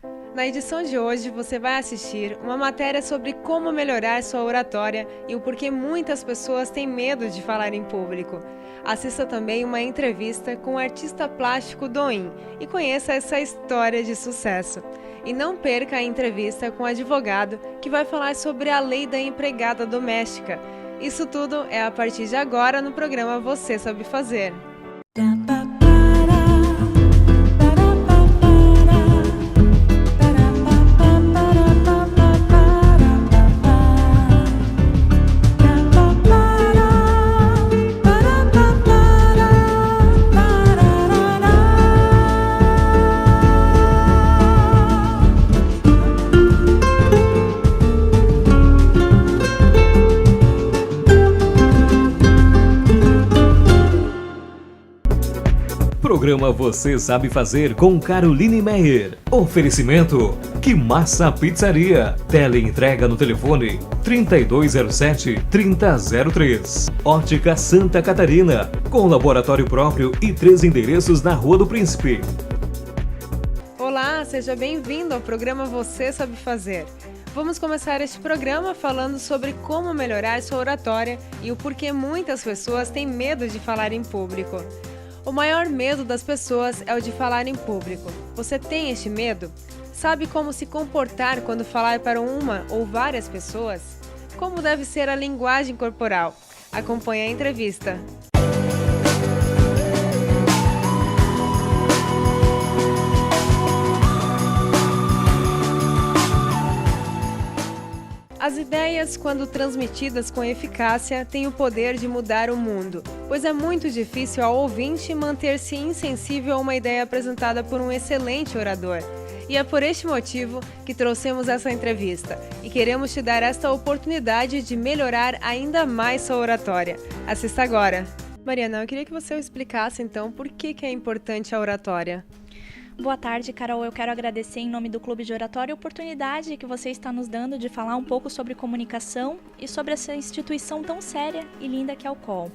Na edição de hoje, você vai assistir uma matéria sobre como melhorar sua oratória e o porquê muitas pessoas têm medo de falar em público. Assista também uma entrevista com o artista plástico Doim e conheça essa história de sucesso. E não perca a entrevista com o advogado que vai falar sobre a lei da empregada doméstica. Isso tudo é a partir de agora no programa Você Sabe Fazer. Programa Você Sabe Fazer com Caroline Meyer. Oferecimento: Que Massa Pizzaria. Teleentrega no telefone 3207-3003. Ótica Santa Catarina. Com laboratório próprio e 3 endereços na Rua do Príncipe. Olá, seja bem-vindo ao programa Você Sabe Fazer. Vamos começar este programa falando sobre como melhorar sua oratória e o porquê muitas pessoas têm medo de falar em público. O maior medo das pessoas é o de falar em público. Você tem este medo? Sabe como se comportar quando falar para uma ou várias pessoas? Como deve ser a linguagem corporal? Acompanhe a entrevista. As ideias, quando transmitidas com eficácia, têm o poder de mudar o mundo, pois é muito difícil ao ouvinte manter-se insensível a uma ideia apresentada por um excelente orador. E é por este motivo que trouxemos essa entrevista e queremos te dar esta oportunidade de melhorar ainda mais sua oratória. Assista agora! Mariana, eu queria que você explicasse então por que é importante a oratória. Boa tarde, Carol. Eu quero agradecer em nome do Clube de Oratória a oportunidade que você está nos dando de falar um pouco sobre comunicação e sobre essa instituição tão séria e linda que é o COL.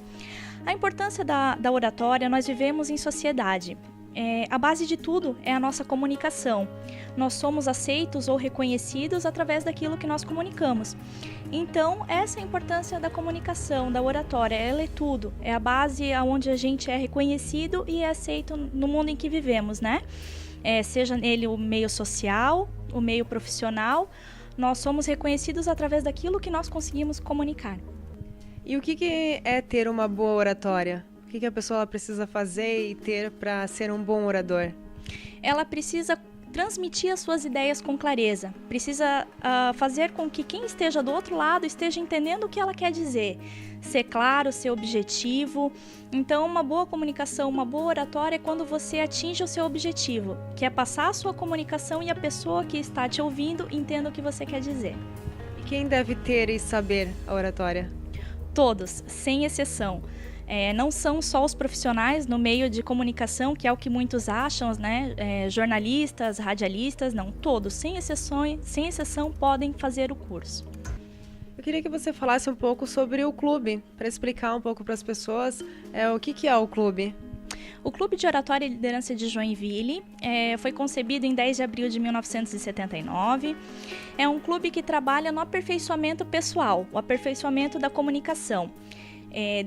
A importância da oratória, nós vivemos em sociedade. A base de tudo é a nossa comunicação. Nós somos aceitos ou reconhecidos através daquilo que nós comunicamos. Então, essa é a importância da comunicação, da oratória. Ela é tudo. É a base onde a gente é reconhecido e é aceito no mundo em que vivemos, né? Seja ele o meio social, o meio profissional, nós somos reconhecidos através daquilo que nós conseguimos comunicar. E o que é ter uma boa oratória? O que a pessoa precisa fazer e ter para ser um bom orador? Ela precisa transmitir as suas ideias com clareza, precisa fazer com que quem esteja do outro lado esteja entendendo o que ela quer dizer, ser claro, ser objetivo. Então, uma boa comunicação, uma boa oratória é quando você atinge o seu objetivo, que é passar a sua comunicação e a pessoa que está te ouvindo entenda o que você quer dizer. E quem deve ter e saber a oratória? Todos, sem exceção. Não são só os profissionais no meio de comunicação, que é o que muitos acham, né? Jornalistas, radialistas, não. Todos, sem exceção, podem fazer o curso. Eu queria que você falasse um pouco sobre o clube, para explicar um pouco para as pessoas o que é o clube. O Clube de Oratória e Liderança de Joinville foi concebido em 10 de abril de 1979. É um clube que trabalha no aperfeiçoamento pessoal, o aperfeiçoamento da comunicação.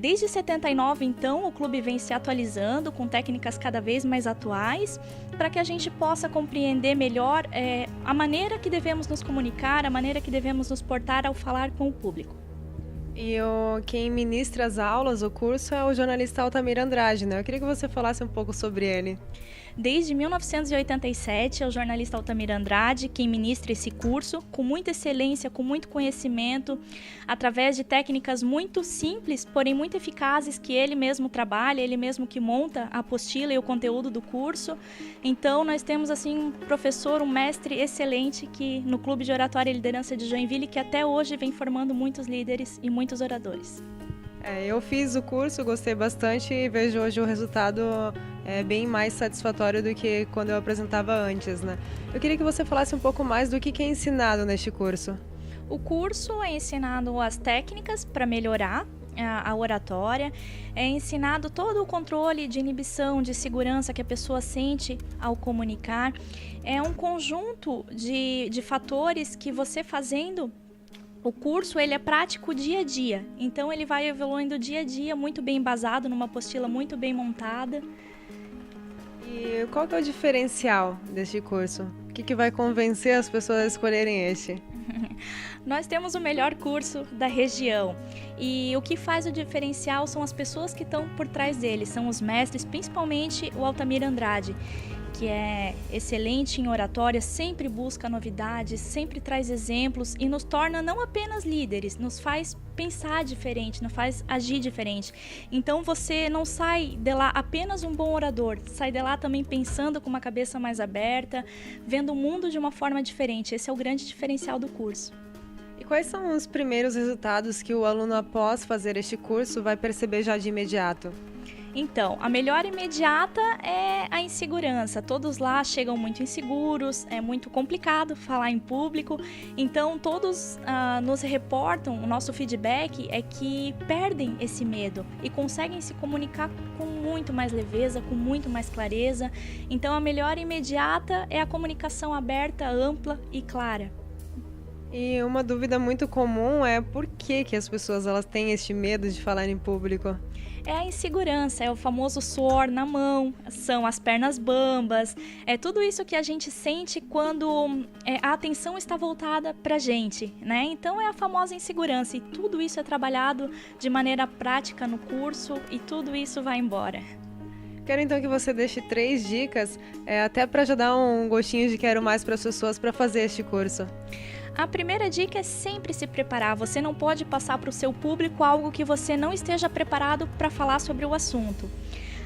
Desde 79, então, o clube vem se atualizando com técnicas cada vez mais atuais para que a gente possa compreender melhor a maneira que devemos nos comunicar, a maneira que devemos nos portar ao falar com o público. E quem ministra as aulas, o curso, é o jornalista Altamir Andrade, né? Eu queria que você falasse um pouco sobre ele. Desde 1987, é o jornalista Altamir Andrade quem ministra esse curso com muita excelência, com muito conhecimento, através de técnicas muito simples, porém muito eficazes, que ele mesmo trabalha, ele mesmo que monta a apostila e o conteúdo do curso. Então, nós temos assim um professor, um mestre excelente que no Clube de Oratória e Liderança de Joinville, que até hoje vem formando muitos líderes e muitos oradores. Eu fiz o curso, gostei bastante e vejo hoje o resultado bem mais satisfatório do que quando eu apresentava antes, né? Eu queria que você falasse um pouco mais do que é ensinado neste curso. O curso é ensinado as técnicas para melhorar a oratória, é ensinado todo o controle de inibição, de segurança que a pessoa sente ao comunicar. É um conjunto de fatores que você fazendo o curso, ele é prático dia a dia. Então ele vai evoluindo dia a dia, muito bem embasado, numa apostila muito bem montada. E qual que é o diferencial deste curso? O que vai convencer as pessoas a escolherem este? Nós temos o melhor curso da região e o que faz o diferencial são as pessoas que estão por trás dele, são os mestres, principalmente o Altamir Andrade, que é excelente em oratória, sempre busca novidades, sempre traz exemplos e nos torna não apenas líderes, nos faz pensar diferente, nos faz agir diferente. Então você não sai de lá apenas um bom orador, sai de lá também pensando com uma cabeça mais aberta, vendo o mundo de uma forma diferente. Esse é o grande diferencial do curso. E quais são os primeiros resultados que o aluno, após fazer este curso, vai perceber já de imediato? Então, a melhora imediata é a insegurança. Todos lá chegam muito inseguros, é muito complicado falar em público. Então, todos nos reportam, o nosso feedback é que perdem esse medo e conseguem se comunicar com muito mais leveza, com muito mais clareza. Então, a melhora imediata é a comunicação aberta, ampla e clara. E uma dúvida muito comum é por que as pessoas elas têm este medo de falar em público? É a insegurança, é o famoso suor na mão, são as pernas bambas, é tudo isso que a gente sente quando a atenção está voltada para a gente, né? Então é a famosa insegurança e tudo isso é trabalhado de maneira prática no curso e tudo isso vai embora. Quero então que você deixe 3 dicas, até para já dar um gostinho de quero mais para as pessoas para fazer este curso. A primeira dica é sempre se preparar. Você não pode passar para o seu público algo que você não esteja preparado para falar sobre o assunto.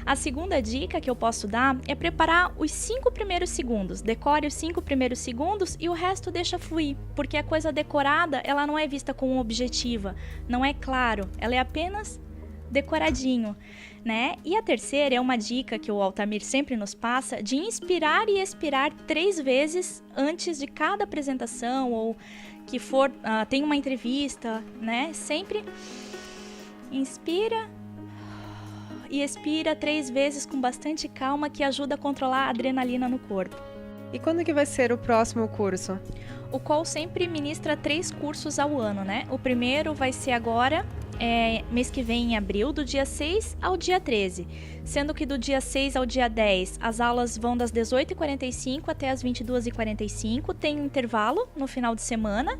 A segunda dica que eu posso dar é preparar os 5 primeiros segundos. Decore os 5 primeiros segundos e o resto deixa fluir, porque a coisa decorada ela não é vista como objetiva, não é claro, ela é apenas decoradinho, né? E a terceira é uma dica que o Altamir sempre nos passa, de inspirar e expirar 3 vezes antes de cada apresentação ou que for, tem uma entrevista, né? Sempre inspira e expira 3 vezes com bastante calma, que ajuda a controlar a adrenalina no corpo. E quando que vai ser o próximo curso? O qual sempre ministra 3 cursos ao ano, né? O primeiro vai ser agora, mês que vem, em abril, do dia 6 ao dia 13. Sendo que do dia 6 ao dia 10, as aulas vão das 18h45 até as 22h45. Tem um intervalo no final de semana.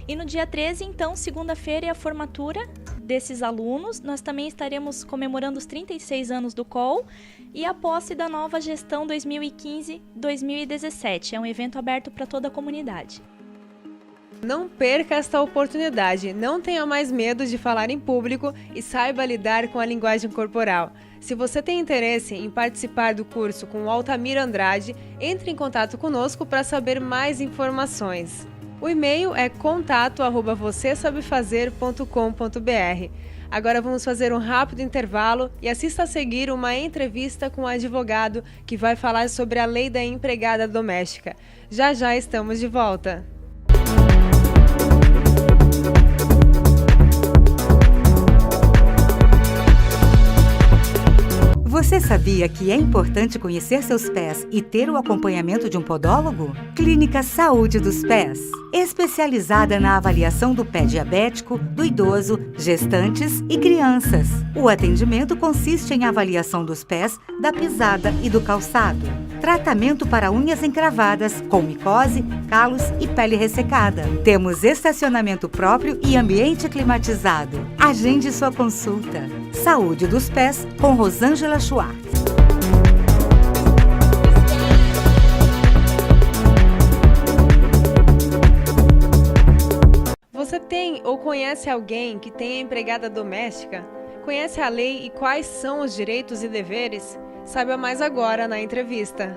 E no dia 13, então, segunda-feira, é a formatura desses alunos. Nós também estaremos comemorando os 36 anos do COL e a posse da nova gestão 2015-2017. É um evento aberto para toda a comunidade. Não perca esta oportunidade, não tenha mais medo de falar em público e saiba lidar com a linguagem corporal. Se você tem interesse em participar do curso com o Altamir Andrade, entre em contato conosco para saber mais informações. O e-mail é contato@vocêsabefazer.com.br. Agora vamos fazer um rápido intervalo e assista a seguir uma entrevista com um advogado que vai falar sobre a lei da empregada doméstica. Já já estamos de volta. Você sabia que é importante conhecer seus pés e ter o acompanhamento de um podólogo? Clínica Saúde dos Pés, especializada na avaliação do pé diabético, do idoso, gestantes e crianças. O atendimento consiste em avaliação dos pés, da pisada e do calçado. Tratamento para unhas encravadas, com micose, calos e pele ressecada. Temos estacionamento próprio e ambiente climatizado. Agende sua consulta. Saúde dos Pés, com Rosângela Schwartz. Você tem ou conhece alguém que tenha empregada doméstica? Conhece a lei e quais são os direitos e deveres? Saiba mais agora na entrevista.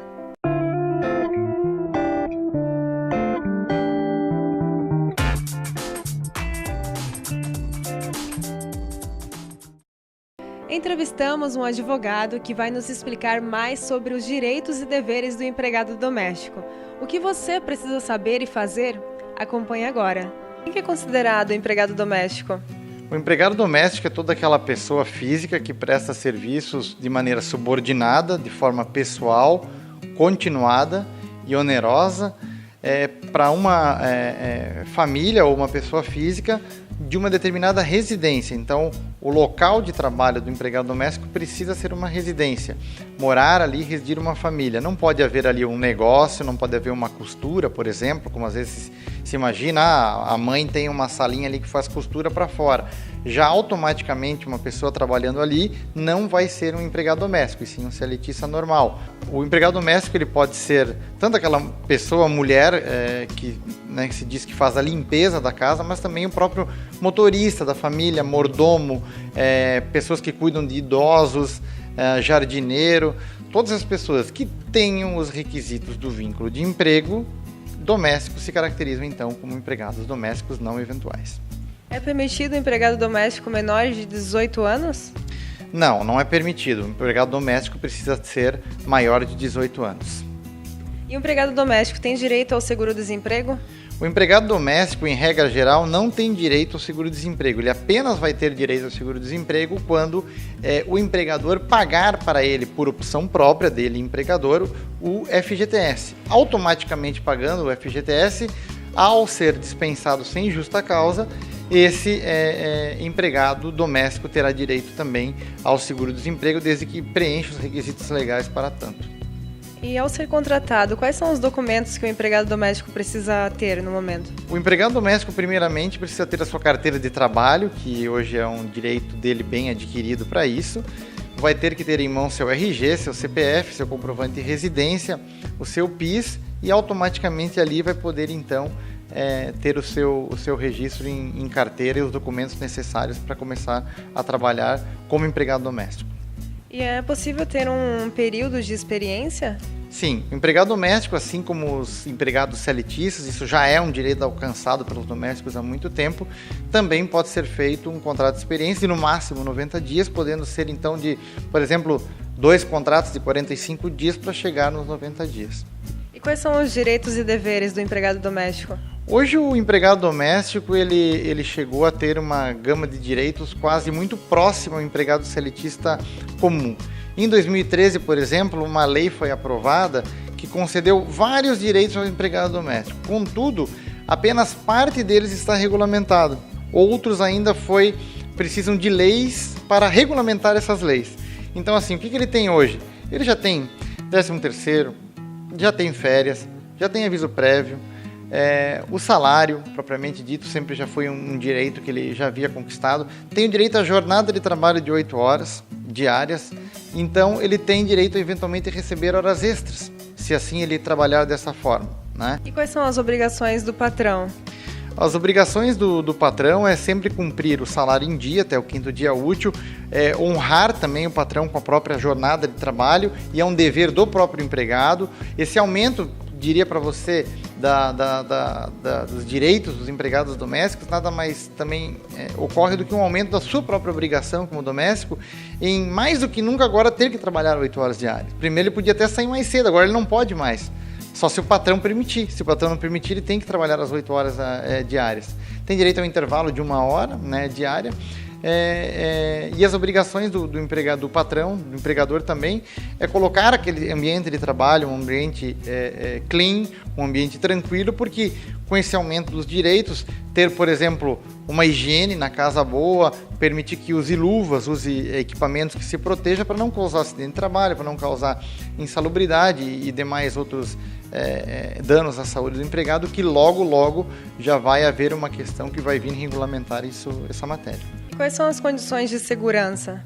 Entrevistamos um advogado que vai nos explicar mais sobre os direitos e deveres do empregado doméstico. O que você precisa saber e fazer? Acompanhe agora. Quem é considerado empregado doméstico? O empregado doméstico é toda aquela pessoa física que presta serviços de maneira subordinada, de forma pessoal, continuada e onerosa para uma família ou uma pessoa física de uma determinada residência. Então, o local de trabalho do empregado doméstico precisa ser uma residência. Morar ali, residir uma família. Não pode haver ali um negócio, não pode haver uma costura, por exemplo, como às vezes se imagina, a mãe tem uma salinha ali que faz costura para fora. Já automaticamente uma pessoa trabalhando ali não vai ser um empregado doméstico, e sim um seletista normal. O empregado doméstico ele pode ser tanto aquela pessoa, mulher, que se diz que faz a limpeza da casa, mas também o próprio motorista da família, mordomo, pessoas que cuidam de idosos, jardineiro, todas as pessoas que tenham os requisitos do vínculo de emprego doméstico se caracterizam então como empregados domésticos não eventuais. É permitido o empregado doméstico menor de 18 anos? Não, não é permitido. O empregado doméstico precisa ser maior de 18 anos. E o empregado doméstico tem direito ao seguro-desemprego? O empregado doméstico, em regra geral, não tem direito ao seguro-desemprego. Ele apenas vai ter direito ao seguro-desemprego quando o empregador pagar para ele, por opção própria dele, empregador, o FGTS. Automaticamente pagando o FGTS, ao ser dispensado sem justa causa, esse empregado doméstico terá direito também ao seguro-desemprego, desde que preencha os requisitos legais para tanto. E ao ser contratado, quais são os documentos que o empregado doméstico precisa ter no momento? O empregado doméstico, primeiramente, precisa ter a sua carteira de trabalho, que hoje é um direito dele bem adquirido para isso. Vai ter que ter em mão seu RG, seu CPF, seu comprovante de residência, o seu PIS, e automaticamente ali vai poder, então, ter o seu registro em carteira e os documentos necessários para começar a trabalhar como empregado doméstico. E é possível ter um período de experiência? Sim, o empregado doméstico, assim como os empregados seletistas, isso já é um direito alcançado pelos domésticos há muito tempo, também pode ser feito um contrato de experiência de no máximo 90 dias, podendo ser então de, por exemplo, 2 contratos de 45 dias para chegar nos 90 dias. E quais são os direitos e deveres do empregado doméstico? Hoje o empregado doméstico ele chegou a ter uma gama de direitos quase muito próxima ao empregado seletista comum. Em 2013, por exemplo, uma lei foi aprovada que concedeu vários direitos ao empregado doméstico. Contudo, apenas parte deles está regulamentado. Outros ainda precisam de leis para regulamentar essas leis. Então, assim, o que ele tem hoje? Ele já tem 13º, já tem férias, já tem aviso prévio. O salário, propriamente dito, sempre já foi um direito que ele já havia conquistado. Tem o direito à jornada de trabalho de 8 horas diárias. Então, ele tem direito, eventualmente, a receber horas extras, se assim ele trabalhar dessa forma, né? E quais são as obrigações do patrão? As obrigações do patrão é sempre cumprir o salário em dia, até o 5º dia útil, honrar também o patrão com a própria jornada de trabalho, e é um dever do próprio empregado. Esse aumento, diria para você, dos direitos dos empregados domésticos, nada mais também ocorre do que um aumento da sua própria obrigação como doméstico, em mais do que nunca agora ter que trabalhar 8 horas diárias. Primeiro ele podia até sair mais cedo, agora ele não pode mais. Só se o patrão permitir. Se o patrão não permitir, ele tem que trabalhar as 8 horas diárias. Tem direito ao intervalo de 1 hora, né, diária. E as obrigações do patrão, do empregador também, é colocar aquele ambiente de trabalho, um ambiente clean, um ambiente tranquilo, porque com esse aumento dos direitos, ter, por exemplo, uma higiene na casa boa, permitir que use luvas, use equipamentos que se protejam para não causar acidente de trabalho, para não causar insalubridade e demais outros danos à saúde do empregado, que logo já vai haver uma questão que vai vir regulamentar essa matéria. Quais são as condições de segurança?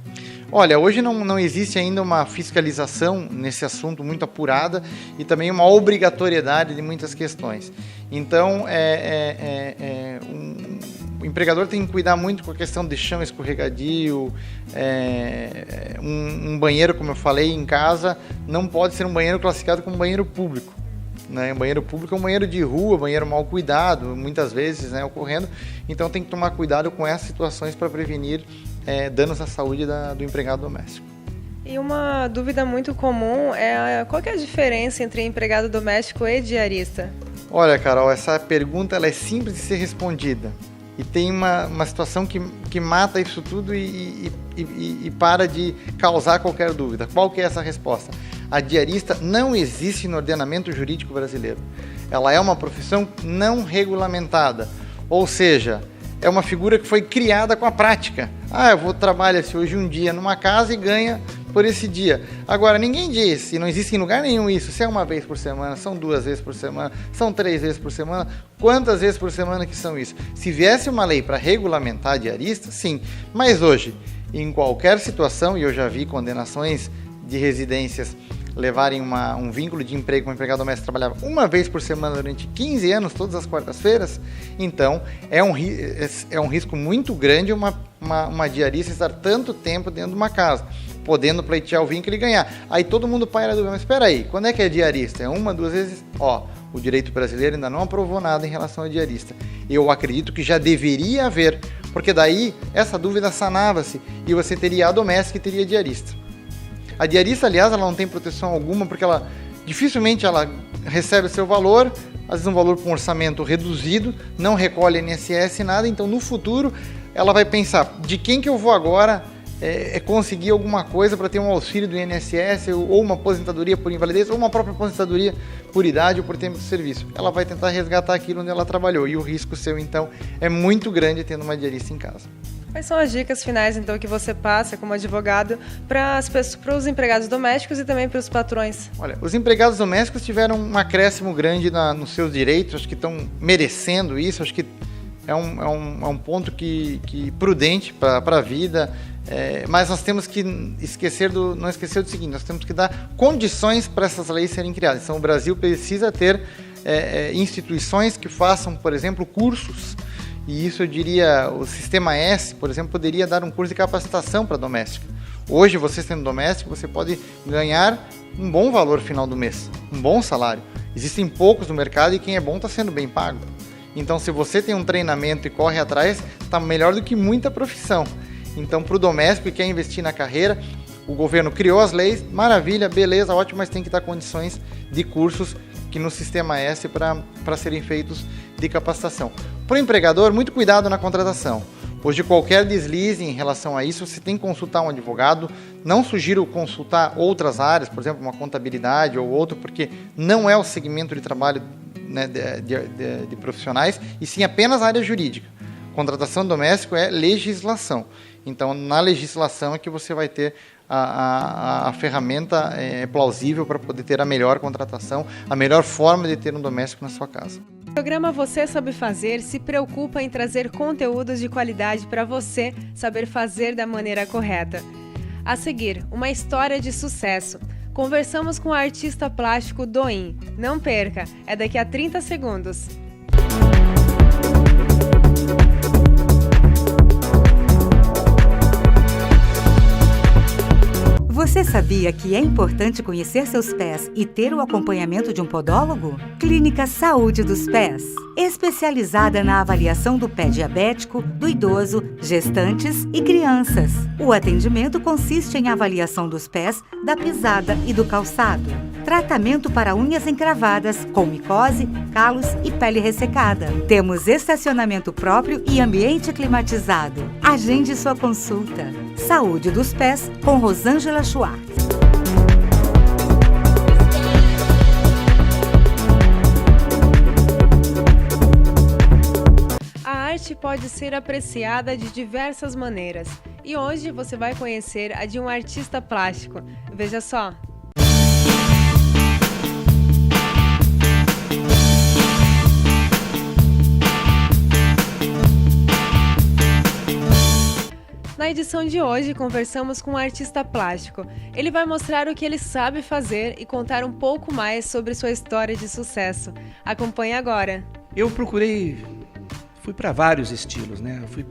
Olha, hoje não existe ainda uma fiscalização nesse assunto muito apurada e também uma obrigatoriedade de muitas questões. Então, o empregador tem que cuidar muito com a questão de chão escorregadio, um banheiro, como eu falei, em casa, não pode ser um banheiro classificado como banheiro público. Né? Um banheiro público é um banheiro de rua, banheiro mal cuidado, muitas vezes, né, ocorrendo. Então tem que tomar cuidado com essas situações para prevenir danos à saúde do empregado doméstico. E uma dúvida muito comum qual que é a diferença entre empregado doméstico e diarista? Olha, Carol, essa pergunta ela é simples de ser respondida. E tem uma situação que mata isso tudo e para de causar qualquer dúvida. Qual que é essa resposta? A diarista não existe no ordenamento jurídico brasileiro. Ela é uma profissão não regulamentada, ou seja, é uma figura que foi criada com a prática. Eu vou trabalhar hoje um dia numa casa e ganha por esse dia. Agora, ninguém diz, e não existe em lugar nenhum isso, se é uma vez por semana, são 2 vezes por semana, são 3 vezes por semana, quantas vezes por semana que são isso? Se viesse uma lei para regulamentar a diarista, sim, mas hoje, em qualquer situação, e eu já vi condenações de residências levarem um vínculo de emprego, um empregado doméstico trabalhava uma vez por semana durante 15 anos, todas as quartas-feiras, então é um risco muito grande uma diarista estar tanto tempo dentro de uma casa, podendo pleitear o vínculo e ganhar. Aí todo mundo para a dúvida, mas espera aí, quando é que é diarista? É 1, 2 vezes? O direito brasileiro ainda não aprovou nada em relação a diarista. Eu acredito que já deveria haver, porque daí essa dúvida sanava-se e você teria a doméstica e teria a diarista. A diarista, aliás, ela não tem proteção alguma, porque dificilmente ela recebe o seu valor, às vezes um valor com orçamento reduzido, não recolhe INSS, nada, então no futuro ela vai pensar, de quem que eu vou agora conseguir alguma coisa para ter um auxílio do INSS, ou uma aposentadoria por invalidez, ou uma própria aposentadoria por idade ou por tempo de serviço. Ela vai tentar resgatar aquilo onde ela trabalhou, e o risco seu, então, é muito grande tendo uma diarista em casa. Quais são as dicas finais, então, que você passa como advogado para os empregados domésticos e também para os patrões? Olha, os empregados domésticos tiveram um acréscimo grande nos seus direitos, acho que estão merecendo isso, acho que é um ponto que prudente para a vida, mas nós temos que não esquecer do seguinte, nós temos que dar condições para essas leis serem criadas. Então, o Brasil precisa ter instituições que façam, por exemplo, cursos. E isso, eu diria, o Sistema S, por exemplo, poderia dar um curso de capacitação para doméstica. Hoje, você sendo doméstico, você pode ganhar um bom valor final do mês, um bom salário. Existem poucos no mercado e quem é bom está sendo bem pago. Então, se você tem um treinamento e corre atrás, está melhor do que muita profissão. Então, para o doméstico que quer investir na carreira, o governo criou as leis, maravilha, beleza, ótimo, mas tem que dar condições de cursos que no Sistema S para serem feitos de capacitação. Para o empregador, muito cuidado na contratação. Hoje, qualquer deslize em relação a isso, você tem que consultar um advogado. Não sugiro consultar outras áreas, por exemplo, uma contabilidade ou outro, porque não é o segmento de trabalho, né, de profissionais, e sim apenas a área jurídica. Contratação doméstica é legislação. Então, na legislação é que você vai ter a ferramenta plausível para poder ter a melhor contratação, a melhor forma de ter um doméstico na sua casa. O programa Você Sabe Fazer se preocupa em trazer conteúdos de qualidade para você saber fazer da maneira correta. A seguir, uma história de sucesso. Conversamos com o artista plástico Doim. Não perca, é daqui a 30 segundos. Você sabia que é importante conhecer seus pés e ter o acompanhamento de um podólogo? Clínica Saúde dos Pés, especializada na avaliação do pé diabético, do idoso, gestantes e crianças. O atendimento consiste em avaliação dos pés, da pisada e do calçado. Tratamento para unhas encravadas, com micose, calos e pele ressecada. Temos estacionamento próprio e ambiente climatizado. Agende sua consulta. Saúde dos Pés, com Rosângela Schwartz. A arte pode ser apreciada de diversas maneiras. E hoje você vai conhecer a de um artista plástico. Veja só! Na edição de hoje, conversamos com um artista plástico. Ele vai mostrar o que ele sabe fazer e contar um pouco mais sobre sua história de sucesso. Acompanhe agora. Eu fui para vários estilos, né? Eu fui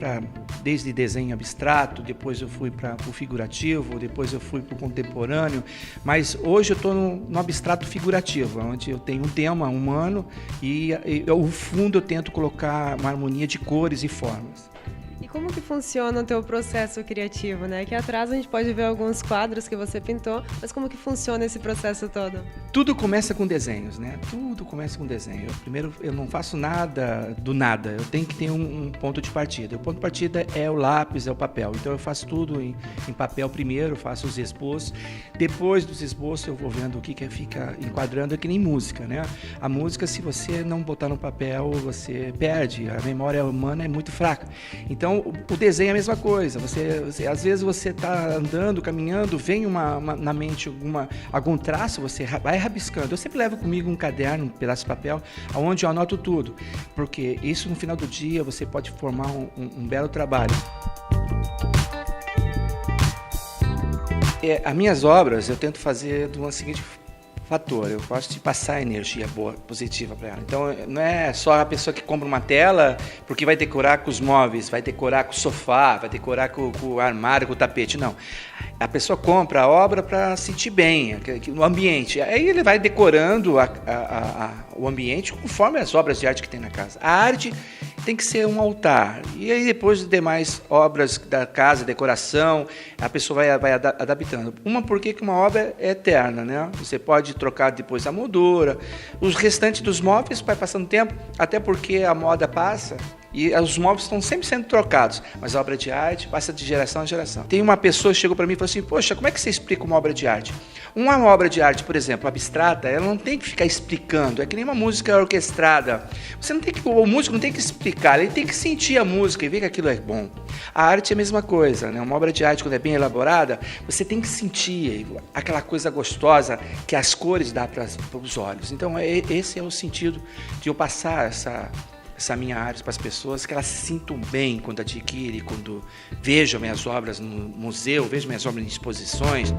desde desenho abstrato, depois eu fui para o figurativo, depois eu fui para o contemporâneo, mas hoje eu estou no abstrato figurativo, onde eu tenho um tema humano e o fundo eu tento colocar uma harmonia de cores e formas. E como que funciona o teu processo criativo, né? Aqui atrás a gente pode ver alguns quadros que você pintou, mas como que funciona esse processo todo? Tudo começa com desenhos, né? Tudo começa com desenho. Primeiro, eu não faço nada do nada. Eu tenho que ter um ponto de partida. O ponto de partida é o lápis, é o papel. Então eu faço tudo em papel primeiro, faço os esboços. Depois dos esboços eu vou vendo o que fica enquadrando, é que nem música, né? A música, se você não botar no papel, você perde. A memória humana é muito fraca. Então o desenho é a mesma coisa. Você às vezes você está andando, caminhando, vem na mente algum traço, você vai rabiscando. Eu sempre levo comigo um caderno, um pedaço de papel, onde eu anoto tudo, porque isso no final do dia você pode formar um belo trabalho. As minhas obras eu tento fazer de uma seguinte fator, eu gosto de passar energia boa, positiva para ela. Então não é só a pessoa que compra uma tela porque vai decorar com os móveis, vai decorar com o sofá, vai decorar com o armário, com o tapete, não. A pessoa compra a obra para sentir bem no ambiente. Aí ele vai decorando o ambiente conforme as obras de arte que tem na casa. A arte tem que ser um altar. E aí depois as demais obras da casa, decoração, a pessoa vai adaptando. Porque uma obra é eterna, né? Você pode trocar depois a moldura. Os restantes dos móveis vai passando tempo, até porque a moda passa. E os móveis estão sempre sendo trocados, mas a obra de arte passa de geração a geração. Tem uma pessoa que chegou para mim e falou assim, poxa, como é que você explica uma obra de arte? Uma obra de arte, por exemplo, abstrata, ela não tem que ficar explicando, é que nem uma música orquestrada. O músico não tem que explicar, ele tem que sentir a música e ver que aquilo é bom. A arte é a mesma coisa, né? Uma obra de arte, quando é bem elaborada, você tem que sentir aquela coisa gostosa que as cores dão para os olhos. Então, esse é o sentido de eu passar essa minha arte para as pessoas, que elas se sintam bem quando adquirem, quando vejam minhas obras no museu, vejam minhas obras em exposições.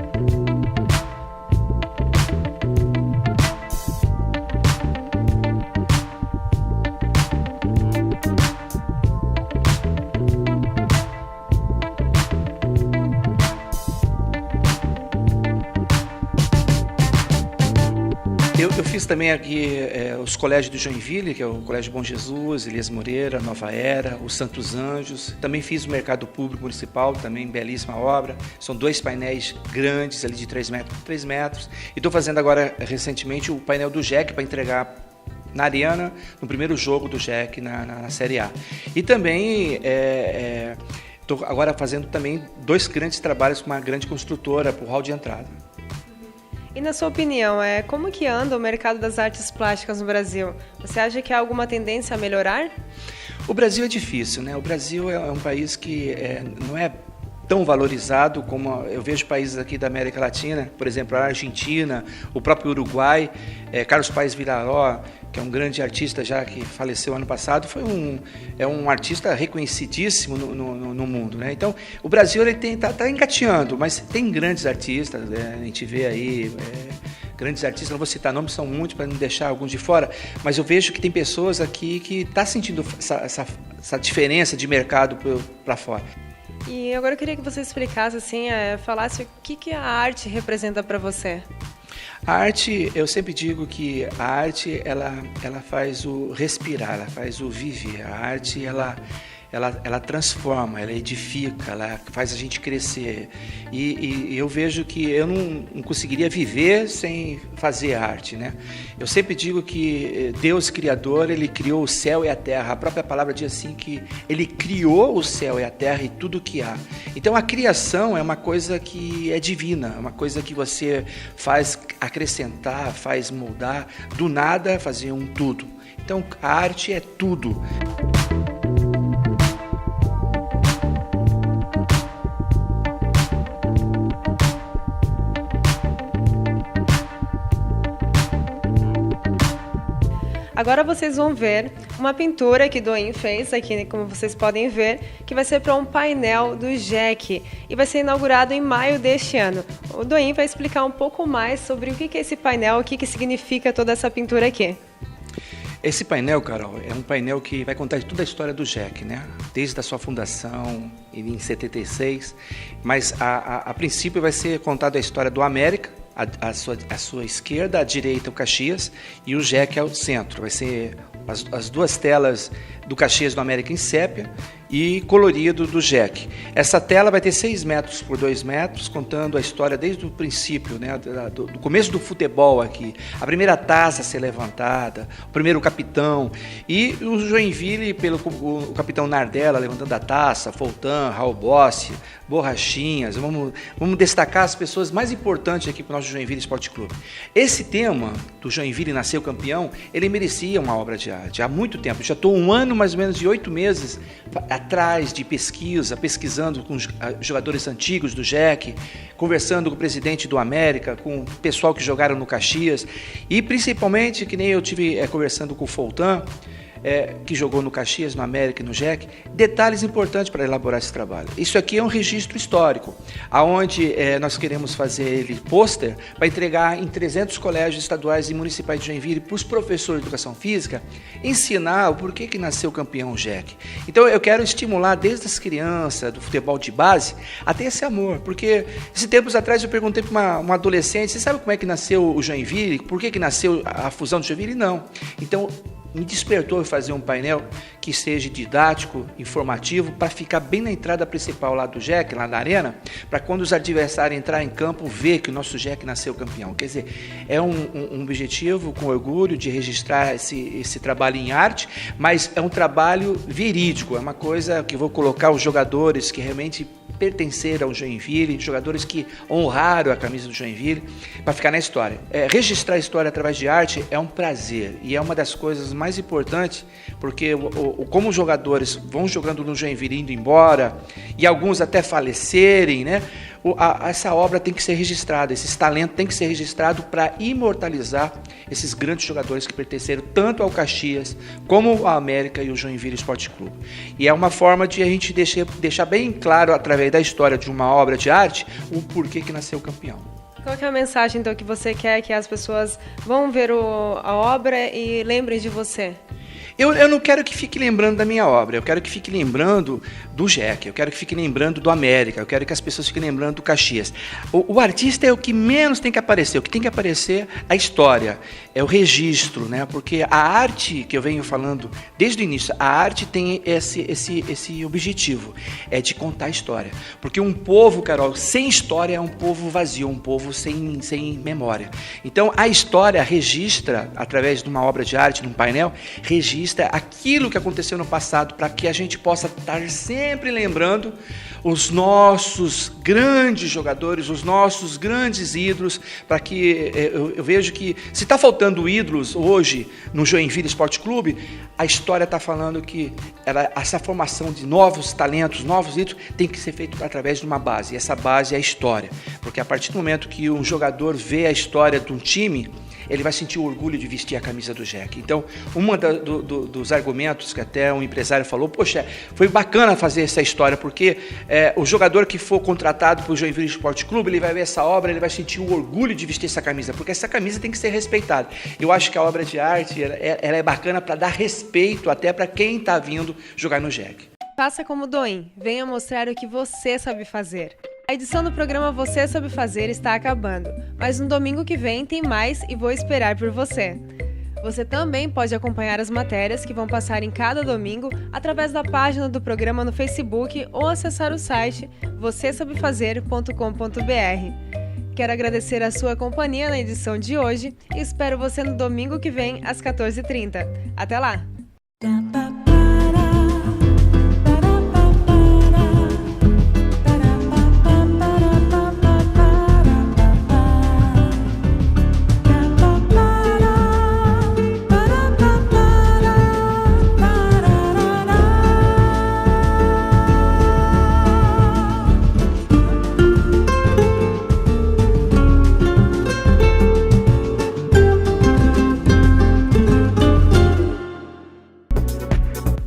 Eu fiz também aqui os colégios do Joinville, que é o Colégio Bom Jesus, Elias Moreira, Nova Era, os Santos Anjos. Também fiz o Mercado Público Municipal, também belíssima obra. São 2 painéis grandes, ali de 3 metros por 3 metros. E estou fazendo agora, recentemente, o painel do JEC para entregar na Ariana, no primeiro jogo do JEC na Série A. E também estou agora fazendo também 2 grandes trabalhos com uma grande construtora para o hall de entrada. E na sua opinião, como que anda o mercado das artes plásticas no Brasil? Você acha que há alguma tendência a melhorar? O Brasil é difícil, né? O Brasil é um país que não é tão valorizado como eu vejo países aqui da América Latina, por exemplo, a Argentina, o próprio Uruguai. Carlos Paes Villaró, que é um grande artista já que faleceu ano passado, é um artista reconhecidíssimo no mundo, né? Então, o Brasil está engateando, mas tem grandes artistas, a gente vê aí grandes artistas, não vou citar nomes, são muitos para não deixar alguns de fora, mas eu vejo que tem pessoas aqui que estão sentindo essa diferença de mercado para fora. E agora eu queria que você explicasse, assim, falasse o que a arte representa para você. A arte, eu sempre digo que a arte, ela faz o respirar, ela faz o viver. A arte, ela transforma, ela edifica, ela faz a gente crescer. E eu vejo que eu não conseguiria viver sem fazer arte, né? Eu sempre digo que Deus Criador, Ele criou o céu e a terra. A própria palavra diz assim que Ele criou o céu e a terra e tudo o que há. Então a criação é uma coisa que é divina, é uma coisa que você faz acrescentar, faz moldar, do nada fazer um tudo. Então a arte é tudo. Agora vocês vão ver uma pintura que Doin fez aqui, como vocês podem ver, que vai ser para um painel do JEC e vai ser inaugurado em maio deste ano. O Doin vai explicar um pouco mais sobre o que é esse painel, o que significa toda essa pintura aqui. Esse painel, Carol, é um painel que vai contar toda a história do JEC, né? Desde a sua fundação em 76, mas a princípio vai ser contada a história do América, a sua esquerda, à direita o Caxias e o JEC ao centro. Vai ser as 2 telas do Caxias do América em sépia e colorido do Jack. Essa tela vai ter 6 metros por 2 metros, contando a história desde o princípio, né, do começo do futebol aqui. A primeira taça a ser levantada, o primeiro capitão, e o Joinville pelo o capitão Nardella levantando a taça, Foltan, Raul Bossi, Borrachinhas. Vamos destacar as pessoas mais importantes aqui para o nosso Joinville Esporte Clube. Esse tema do Joinville nasceu campeão, ele merecia uma obra de arte há muito tempo. Já estou um ano, mais ou menos, de 8 meses atrás de pesquisando com jogadores antigos do Jack, conversando com o presidente do América, com o pessoal que jogaram no Caxias, e principalmente, que nem eu tive conversando com o Foltan, que jogou no Caxias, no América e no Jack, detalhes importantes para elaborar esse trabalho. Isso aqui é um registro histórico, onde nós queremos fazer ele pôster para entregar em 300 colégios estaduais e municipais de Joinville para os professores de educação física, ensinar o porquê que nasceu campeão o Jack. Então eu quero estimular desde as crianças do futebol de base até esse amor, porque esses tempos atrás eu perguntei para uma adolescente, você sabe como é que nasceu o Joinville? Por que nasceu a fusão do Joinville? Não. Então me despertou fazer um painel que seja didático, informativo, para ficar bem na entrada principal lá do Jack, lá na arena, para quando os adversários entrarem em campo, ver que o nosso Jack nasceu campeão. Quer dizer, é um objetivo com orgulho de registrar esse trabalho em arte, mas é um trabalho verídico, é uma coisa que vou colocar os jogadores que realmente pertenceram ao Joinville, jogadores que honraram a camisa do Joinville, para ficar na história. Registrar a história através de arte é um prazer e é uma das coisas mais importantes, porque como os jogadores vão jogando no Joinville indo embora, e alguns até falecerem, né? Essa obra tem que ser registrada, esses talentos têm que ser registrados para imortalizar esses grandes jogadores que pertenceram tanto ao Caxias, como ao América e o Joinville Esporte Clube. E é uma forma de a gente deixar bem claro, através da história de uma obra de arte, o porquê que nasceu campeão. Qual que é a mensagem, então, que você quer que as pessoas vão ver a obra e lembrem de você? Eu não quero que fique lembrando da minha obra, eu quero que fique lembrando do Jack, eu quero que fique lembrando do América, eu quero que as pessoas fiquem lembrando do Caxias. O artista é o que menos tem que aparecer, o que tem que aparecer é a história, é o registro, né? Porque a arte, que eu venho falando desde o início, a arte tem esse objetivo, é de contar a história. Porque um povo, Carol, sem história é um povo vazio, um povo sem memória. Então a história registra, através de uma obra de arte, num painel, registra aquilo que aconteceu no passado, para que a gente possa estar sempre lembrando os nossos grandes jogadores, os nossos grandes ídolos, para que eu vejo que se está faltando ídolos hoje no Joinville Esporte Clube, a história está falando que essa formação de novos talentos, novos ídolos, tem que ser feito através de uma base, e essa base é a história, porque a partir do momento que um jogador vê a história de um time, ele vai sentir o orgulho de vestir a camisa do Jack. Então, dos argumentos que até um empresário falou, poxa, foi bacana fazer essa história, porque o jogador que for contratado para o Joinville Esporte Clube, ele vai ver essa obra, ele vai sentir o orgulho de vestir essa camisa, porque essa camisa tem que ser respeitada. Eu acho que a obra de arte ela é bacana para dar respeito até para quem está vindo jogar no Jack. Faça como Doim, venha mostrar o que você sabe fazer. A edição do programa Você Sabe Fazer está acabando, mas no domingo que vem tem mais e vou esperar por você. Você também pode acompanhar as matérias que vão passar em cada domingo através da página do programa no Facebook ou acessar o site vocêsabefazer.com.br. Quero agradecer a sua companhia na edição de hoje e espero você no domingo que vem às 14h30. Até lá!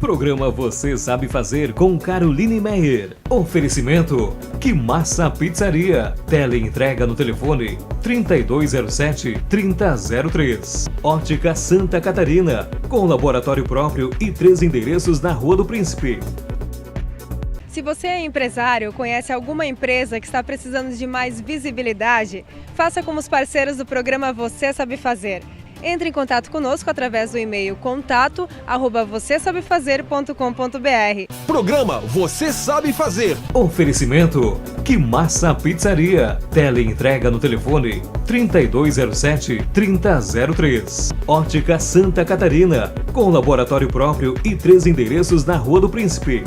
Programa Você Sabe Fazer com Caroline Meyer. Oferecimento: Que Massa Pizzaria. Teleentrega no telefone 3207-3003. Ótica Santa Catarina, com laboratório próprio e 3 endereços na Rua do Príncipe. Se você é empresário ou conhece alguma empresa que está precisando de mais visibilidade, faça como os parceiros do programa Você Sabe Fazer. Entre em contato conosco através do e-mail contato@vocêsabefazer.com.br. Programa Você Sabe Fazer. Oferecimento: Que Massa Pizzaria. Teleentrega no telefone 3207-3003. Ótica Santa Catarina, com laboratório próprio e 3 endereços na Rua do Príncipe.